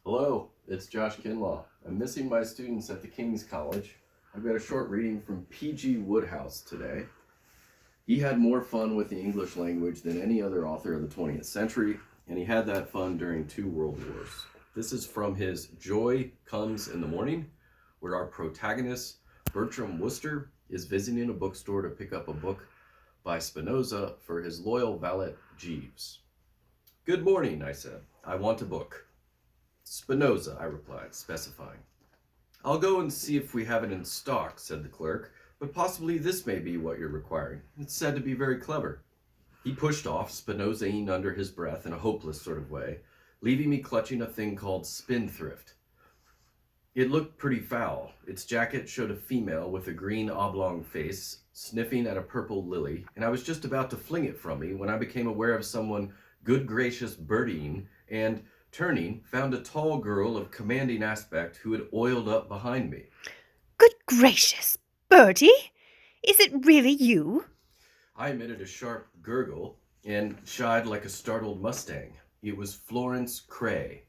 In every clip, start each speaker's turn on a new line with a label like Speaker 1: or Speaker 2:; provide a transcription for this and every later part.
Speaker 1: Hello, it's Josh Kinlaw. I'm missing my students at the King's College. I've got a short reading from P.G. Wodehouse today. He had more fun with the English language than any other author of the 20th century, and he had that fun during 2 world wars. This is from his Joy Comes in the Morning, where our protagonist, Bertram Wooster, is visiting a bookstore to pick up a book by Spinoza for his loyal valet, Jeeves. "Good morning," I said. "I want a book." "Spinoza," I replied, specifying. "I'll go and see if we have it in stock," said the clerk, "but possibly this may be what you're requiring. It's said to be very clever." He pushed off, Spinozaing under his breath in a hopeless sort of way, leaving me clutching a thing called Spendthrift. It looked pretty foul. Its jacket showed a female with a green oblong face, sniffing at a purple lily, and I was just about to fling it from me when I became aware of someone good gracious birdieing and, turning, found a tall girl of commanding aspect who had oiled up behind me.
Speaker 2: Good gracious, Bertie! Is it really you?
Speaker 1: I emitted a sharp gurgle and shied like a startled mustang. It was Florence Cray.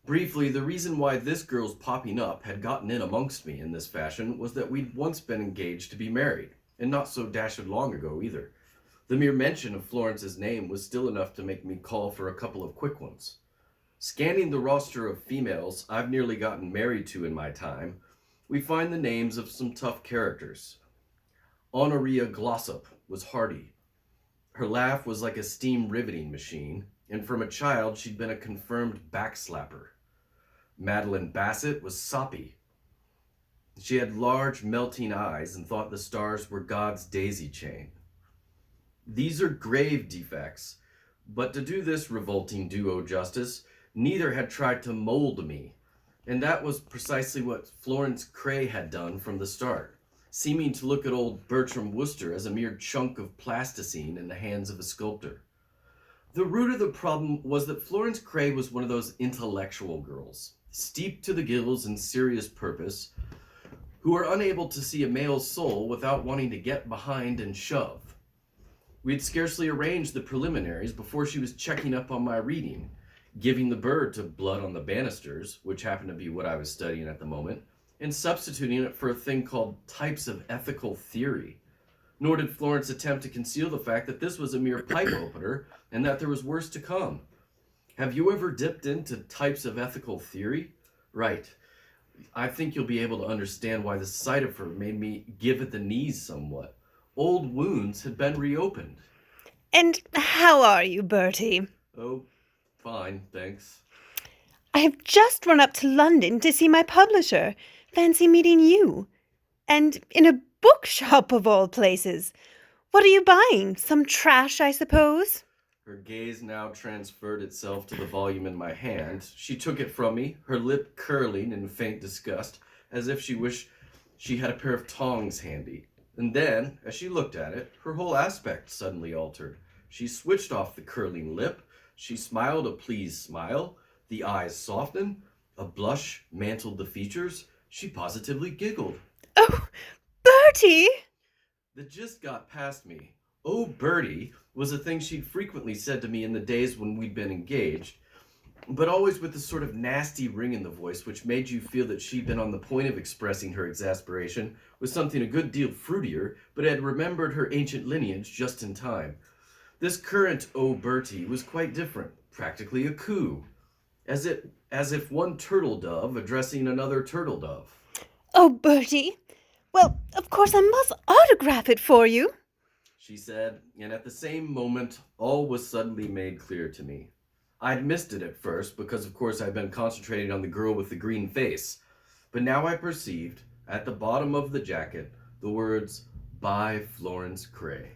Speaker 1: Briefly, the reason why this girl's popping up had gotten in amongst me in this fashion was that we'd once been engaged to be married, and not so dashed long ago either. The mere mention of Florence's name was still enough to make me call for a couple of quick ones. Scanning the roster of females I've nearly gotten married to in my time, we find the names of some tough characters. Honoria Glossop was hardy. Her laugh was like a steam riveting machine, and from a child she'd been a confirmed backslapper. Madeline Bassett was soppy. She had large melting eyes and thought the stars were God's daisy chain. These are grave defects, but to do this revolting duo justice, neither had tried to mold me, and that was precisely what Florence Cray had done from the start, seeming to look at old Bertram Wooster as a mere chunk of plasticine in the hands of a sculptor. The root of the problem was that Florence Cray was one of those intellectual girls, steeped to the gills in serious purpose, who are unable to see a male's soul without wanting to get behind and shove. We had scarcely arranged the preliminaries before she was checking up on my reading, giving the bird to Blood on the Banisters, which happened to be what I was studying at the moment, and substituting it for a thing called Types of Ethical Theory. Nor did Florence attempt to conceal the fact that this was a mere pipe opener and that there was worse to come. Have you ever dipped into Types of Ethical Theory? Right. I think you'll be able to understand why the sight of her made me give at the knees somewhat. Old wounds had been reopened.
Speaker 2: And how are you, Bertie?
Speaker 1: Oh, fine, thanks.
Speaker 2: I have just run up to London to see my publisher. Fancy meeting you. And in a bookshop of all places. What are you buying? Some trash, I suppose?
Speaker 1: Her gaze now transferred itself to the volume in my hand. She took it from me, her lip curling in faint disgust, as if she wished she had a pair of tongs handy. And then, as she looked at it, her whole aspect suddenly altered. She switched off the curling lip, she smiled a pleased smile, the eyes softened, a blush mantled the features, she positively giggled.
Speaker 2: Oh, Bertie!
Speaker 1: The gist got past me. "Oh, Bertie" was a thing she'd frequently said to me in the days when we'd been engaged, but always with a sort of nasty ring in the voice which made you feel that she'd been on the point of expressing her exasperation with something a good deal fruitier, but had remembered her ancient lineage just in time. This current "Oh, Bertie" was quite different, practically a coo, as if one turtle dove addressing another turtle dove.
Speaker 2: Oh, Bertie! Well, of course I must autograph it for you.
Speaker 1: She said, and at the same moment, all was suddenly made clear to me. I'd missed it at first, because of course I'd been concentrating on the girl with the green face, but now I perceived, at the bottom of the jacket, the words, "By Florence Cray."